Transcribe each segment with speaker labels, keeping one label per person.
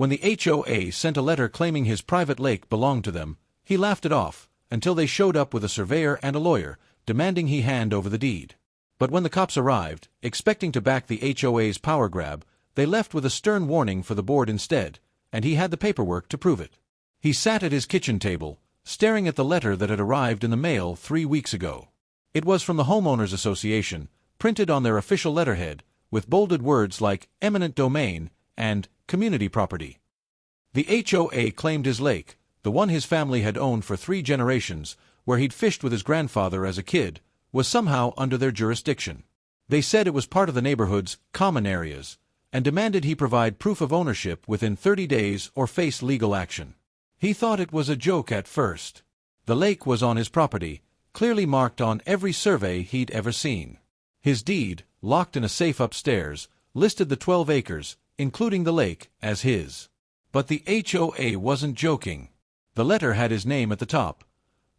Speaker 1: When the HOA sent a letter claiming his private lake belonged to them, he laughed it off, until they showed up with a surveyor and a lawyer, demanding he hand over the deed. But when the cops arrived, expecting to back the HOA's power grab, they left with a stern warning for the board instead, and he had the paperwork to prove it. He sat at his kitchen table, staring at the letter that had arrived in the mail 3 weeks ago. It was from the Homeowners Association, printed on their official letterhead, with bolded words like eminent domain and community property. The HOA claimed his lake, the one his family had owned for 3 generations, where he'd fished with his grandfather as a kid, was somehow under their jurisdiction. They said it was part of the neighborhood's common areas, and demanded he provide proof of ownership within 30 days or face legal action. He thought it was a joke at first. The lake was on his property, clearly marked on every survey he'd ever seen. His deed, locked in a safe upstairs, listed the 12 acres, including the lake, as his. But the HOA wasn't joking. The letter had his name at the top.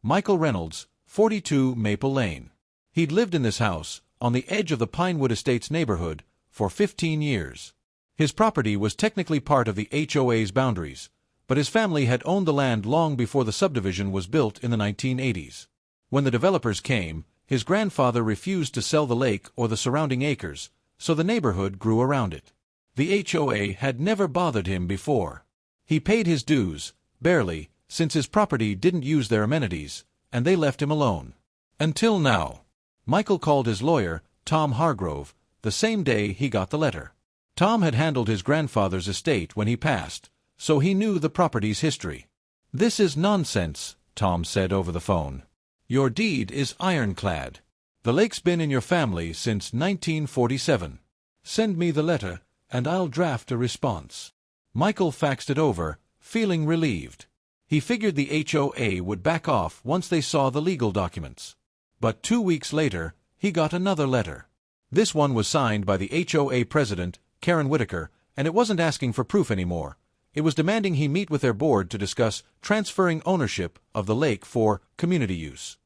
Speaker 1: Michael Reynolds, 42 Maple Lane. He'd lived in this house, on the edge of the Pinewood Estates neighborhood, for 15 years. His property was technically part of the HOA's boundaries, but his family had owned the land long before the subdivision was built in the 1980s. When the developers came, his grandfather refused to sell the lake or the surrounding acres, so the neighborhood grew around it. The HOA had never bothered him before. He paid his dues, barely, since his property didn't use their amenities, and they left him alone. Until now. Michael called his lawyer, Tom Hargrove, the same day he got the letter. Tom had handled his grandfather's estate when he passed, so he knew the property's history. "This is nonsense," Tom said over the phone. "Your deed is ironclad. The lake's been in your family since 1947. Send me the letter, and I'll draft a response." Michael faxed it over, feeling relieved. He figured the HOA would back off once they saw the legal documents. But 2 weeks later, he got another letter. This one was signed by the HOA president, Karen Whitaker, and it wasn't asking for proof anymore. It was demanding he meet with their board to discuss transferring ownership of the lake for community use.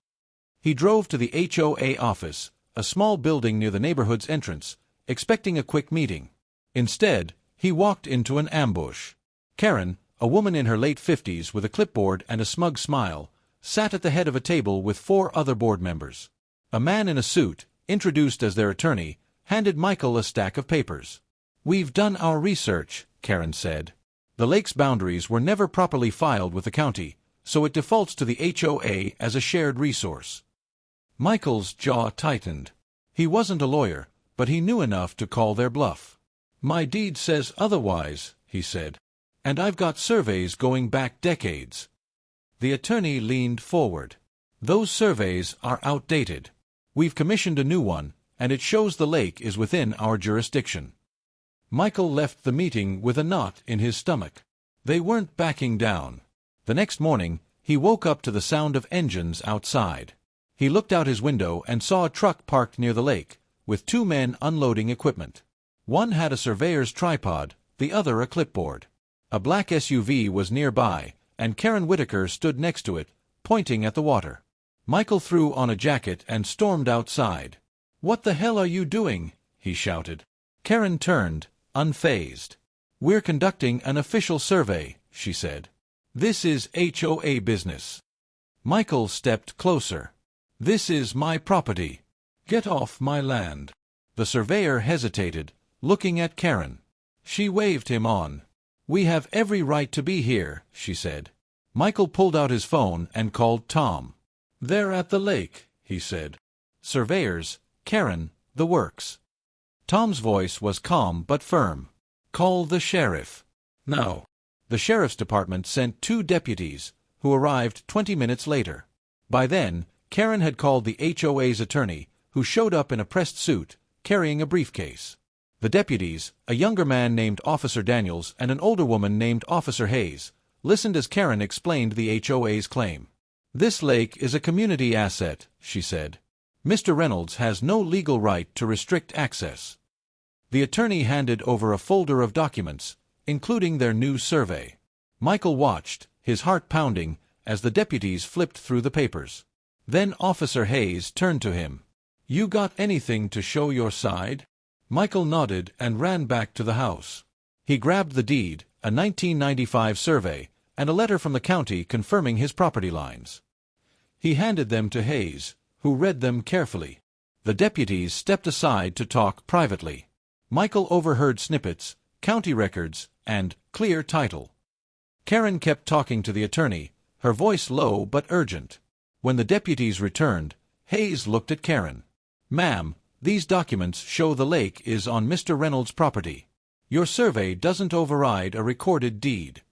Speaker 1: He drove to the HOA office, a small building near the neighborhood's entrance, expecting a quick meeting. Instead, he walked into an ambush. Karen, a woman in her late 50s with a clipboard and a smug smile, sat at the head of a table with 4 other board members. A man in a suit, introduced as their attorney, handed Michael a stack of papers. "We've done our research," Karen said. "The lake's boundaries were never properly filed with the county, so it defaults to the HOA as a shared resource." Michael's jaw tightened. He wasn't a lawyer, but he knew enough to call their bluff. "My deed says otherwise," he said. "And I've got surveys going back decades." The attorney leaned forward. "Those surveys are outdated. We've commissioned a new one, and it shows the lake is within our jurisdiction." Michael left the meeting with a knot in his stomach. They weren't backing down. The next morning, he woke up to the sound of engines outside. He looked out his window and saw a truck parked near the lake, with 2 men unloading equipment. One had a surveyor's tripod, the other a clipboard. A black SUV was nearby, and Karen Whitaker stood next to it, pointing at the water. Michael threw on a jacket and stormed outside. "What the hell are you doing?" he shouted. Karen turned, unfazed. "We're conducting an official survey," she said. "This is HOA business." Michael stepped closer. "This is my property. Get off my land." The surveyor hesitated, looking at Karen. She waved him on. "We have every right to be here," she said. Michael pulled out his phone and called Tom. "They're at the lake," he said. "Surveyors, Karen, the works." Tom's voice was calm but firm. "Call the sheriff. Now." The sheriff's department sent 2 deputies, who arrived 20 minutes later. By then, Karen had called the HOA's attorney, who showed up in a pressed suit, carrying a briefcase. The deputies, a younger man named Officer Daniels and an older woman named Officer Hayes, listened as Karen explained the HOA's claim. "This lake is a community asset," she said. "Mr. Reynolds has no legal right to restrict access." The attorney handed over a folder of documents, including their new survey. Michael watched, his heart pounding, as the deputies flipped through the papers. Then Officer Hayes turned to him. "You got anything to show your side?" Michael nodded and ran back to the house. He grabbed the deed, a 1995 survey, and a letter from the county confirming his property lines. He handed them to Hayes, who read them carefully. The deputies stepped aside to talk privately. Michael overheard snippets, county records, and clear title. Karen kept talking to the attorney, her voice low but urgent. When the deputies returned, Hayes looked at Karen. "Ma'am, these documents show the lake is on Mr. Reynolds' property. Your survey doesn't override a recorded deed."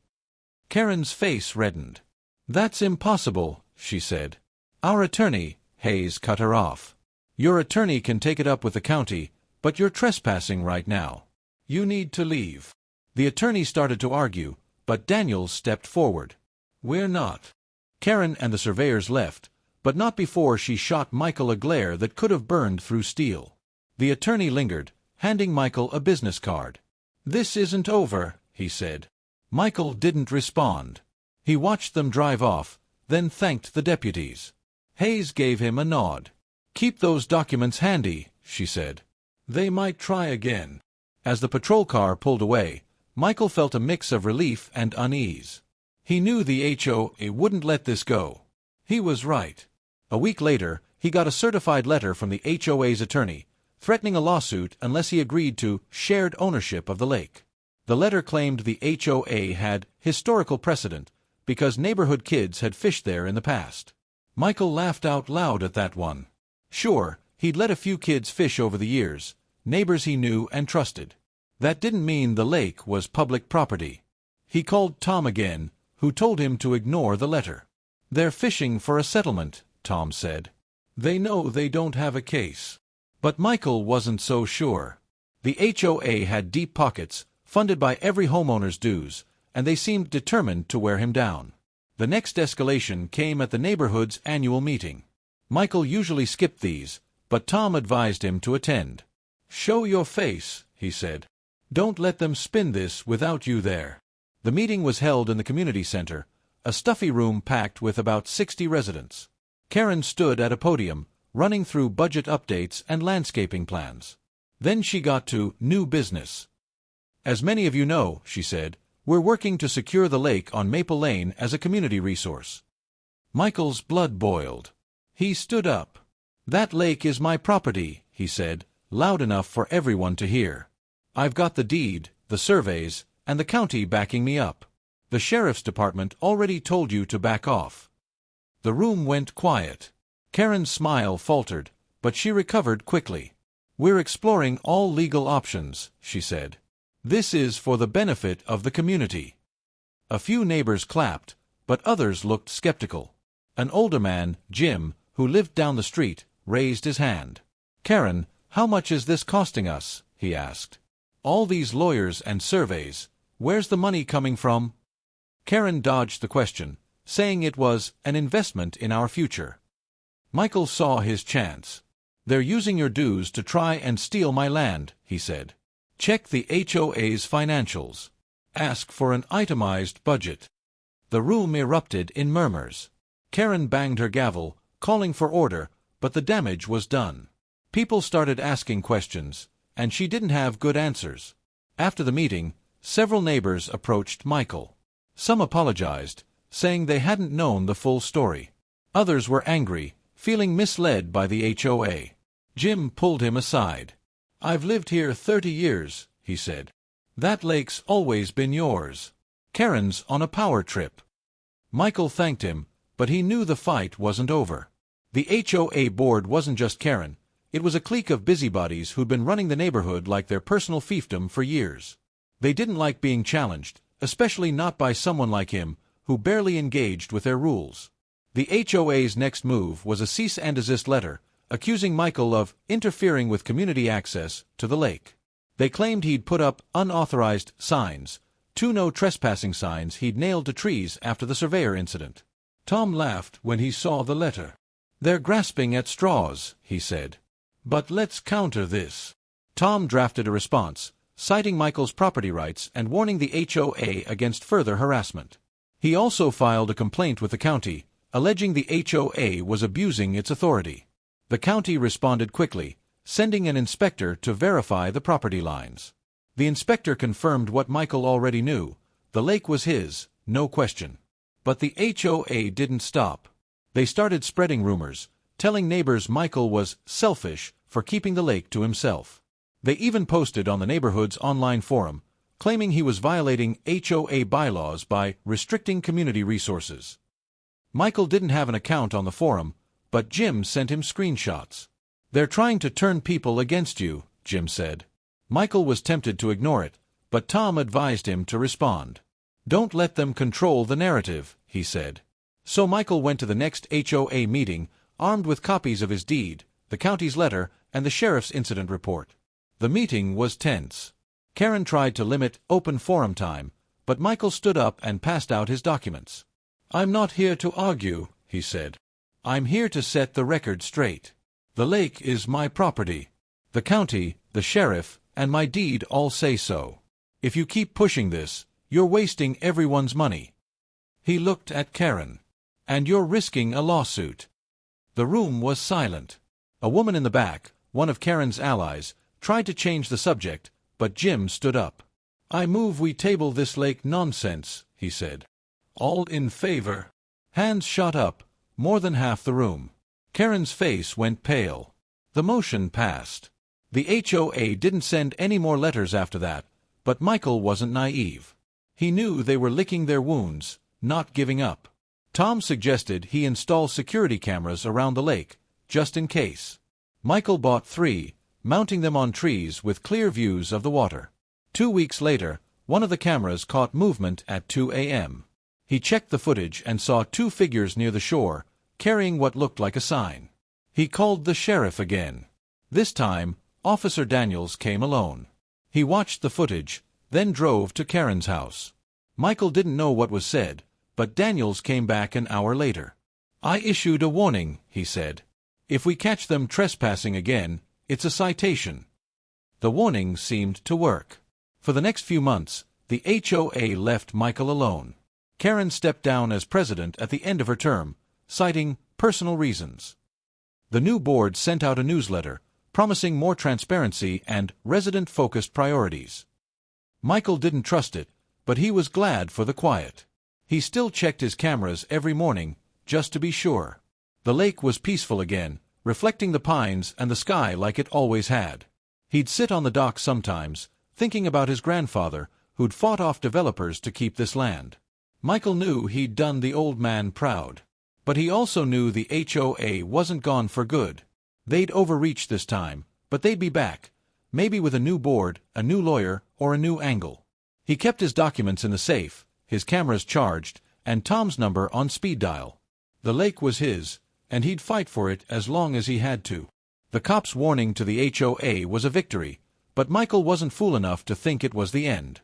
Speaker 1: Karen's face reddened. "That's impossible," she said. "Our attorney," Hayes cut her off. "Your attorney can take it up with the county, but you're trespassing right now. You need to leave." The attorney started to argue, but Daniels stepped forward. "We're not." Karen and the surveyors left, but not before she shot Michael a glare that could have burned through steel. The attorney lingered, handing Michael a business card. "This isn't over," he said. Michael didn't respond. He watched them drive off, then thanked the deputies. Hayes gave him a nod. "Keep those documents handy," she said. "They might try again." As the patrol car pulled away, Michael felt a mix of relief and unease. He knew the HOA wouldn't let this go. He was right. A week later, he got a certified letter from the HOA's attorney, threatening a lawsuit unless he agreed to shared ownership of the lake. The letter claimed the HOA had historical precedent because neighborhood kids had fished there in the past. Michael laughed out loud at that one. Sure, he'd let a few kids fish over the years, neighbors he knew and trusted. That didn't mean the lake was public property. He called Tom again, who told him to ignore the letter. "They're fishing for a settlement," Tom said. "They know they don't have a case." But Michael wasn't so sure. The HOA had deep pockets, funded by every homeowner's dues, and they seemed determined to wear him down. The next escalation came at the neighborhood's annual meeting. Michael usually skipped these, but Tom advised him to attend. "Show your face," he said. "Don't let them spin this without you there." The meeting was held in the community center, a stuffy room packed with about 60 residents. Karen stood at a podium, running through budget updates and landscaping plans. Then she got to new business. "As many of you know," she said, "we're working to secure the lake on Maple Lane as a community resource." Michael's blood boiled. He stood up. "That lake is my property," he said, loud enough for everyone to hear. "I've got the deed, the surveys, and the county backing me up. The sheriff's department already told you to back off." The room went quiet. Karen's smile faltered, but she recovered quickly. "We're exploring all legal options," she said. "This is for the benefit of the community." A few neighbors clapped, but others looked skeptical. An older man, Jim, who lived down the street, raised his hand. "Karen, how much is this costing us?" he asked. "All these lawyers and surveys, where's the money coming from?" Karen dodged the question, saying it was an investment in our future. Michael saw his chance. "They're using your dues to try and steal my land," he said. "Check the HOA's financials. Ask for an itemized budget." The room erupted in murmurs. Karen banged her gavel, calling for order, but the damage was done. People started asking questions, and she didn't have good answers. After the meeting, several neighbors approached Michael. Some apologized, saying they hadn't known the full story. Others were angry, feeling misled by the HOA. Jim pulled him aside. "I've lived here 30 years, he said. "That lake's always been yours. Karen's on a power trip." Michael thanked him, but he knew the fight wasn't over. The HOA board wasn't just Karen. It was a clique of busybodies who'd been running the neighborhood like their personal fiefdom for years. They didn't like being challenged, especially not by someone like him, who barely engaged with their rules. The HOA's next move was a cease and desist letter, accusing Michael of interfering with community access to the lake. They claimed he'd put up unauthorized signs, 2 no trespassing signs he'd nailed to trees after the surveyor incident. Tom laughed when he saw the letter. "They're grasping at straws," he said. "But let's counter this." Tom drafted a response, citing Michael's property rights and warning the HOA against further harassment. He also filed a complaint with the county, alleging the HOA was abusing its authority. The county responded quickly, sending an inspector to verify the property lines. The inspector confirmed what Michael already knew. The lake was his, no question. But the HOA didn't stop. They started spreading rumors, telling neighbors Michael was selfish for keeping the lake to himself. They even posted on the neighborhood's online forum, claiming he was violating HOA bylaws by restricting community resources. Michael didn't have an account on the forum, but Jim sent him screenshots. "They're trying to turn people against you," Jim said. Michael was tempted to ignore it, but Tom advised him to respond. "Don't let them control the narrative," he said. So Michael went to the next HOA meeting, armed with copies of his deed, the county's letter, and the sheriff's incident report. The meeting was tense. Karen tried to limit open forum time, but Michael stood up and passed out his documents. "I'm not here to argue," he said. "I'm here to set the record straight. The lake is my property. The county, the sheriff, and my deed all say so. If you keep pushing this, you're wasting everyone's money." He looked at Karen. "And you're risking a lawsuit." The room was silent. A woman in the back, one of Karen's allies, tried to change the subject, but Jim stood up. "I move we table this lake nonsense," he said. "All in favor?" Hands shot up, more than half the room. Karen's face went pale. The motion passed. The HOA didn't send any more letters after that, but Michael wasn't naive. He knew they were licking their wounds, not giving up. Tom suggested he install security cameras around the lake, just in case. Michael bought 3, mounting them on trees with clear views of the water. 2 weeks later, one of the cameras caught movement at 2 a.m. He checked the footage and saw 2 figures near the shore, carrying what looked like a sign. He called the sheriff again. This time, Officer Daniels came alone. He watched the footage, then drove to Karen's house. Michael didn't know what was said, but Daniels came back an hour later. "I issued a warning," he said. "If we catch them trespassing again, it's a citation." The warning seemed to work. For the next few months, the HOA left Michael alone. Karen stepped down as president at the end of her term, citing personal reasons. The new board sent out a newsletter, promising more transparency and resident-focused priorities. Michael didn't trust it, but he was glad for the quiet. He still checked his cameras every morning, just to be sure. The lake was peaceful again, reflecting the pines and the sky like it always had. He'd sit on the dock sometimes, thinking about his grandfather, who'd fought off developers to keep this land. Michael knew he'd done the old man proud. But he also knew the HOA wasn't gone for good. They'd overreached this time, but they'd be back, maybe with a new board, a new lawyer, or a new angle. He kept his documents in the safe, his cameras charged, and Tom's number on speed dial. The lake was his, and he'd fight for it as long as he had to. The cop's warning to the HOA was a victory, but Michael wasn't fool enough to think it was the end.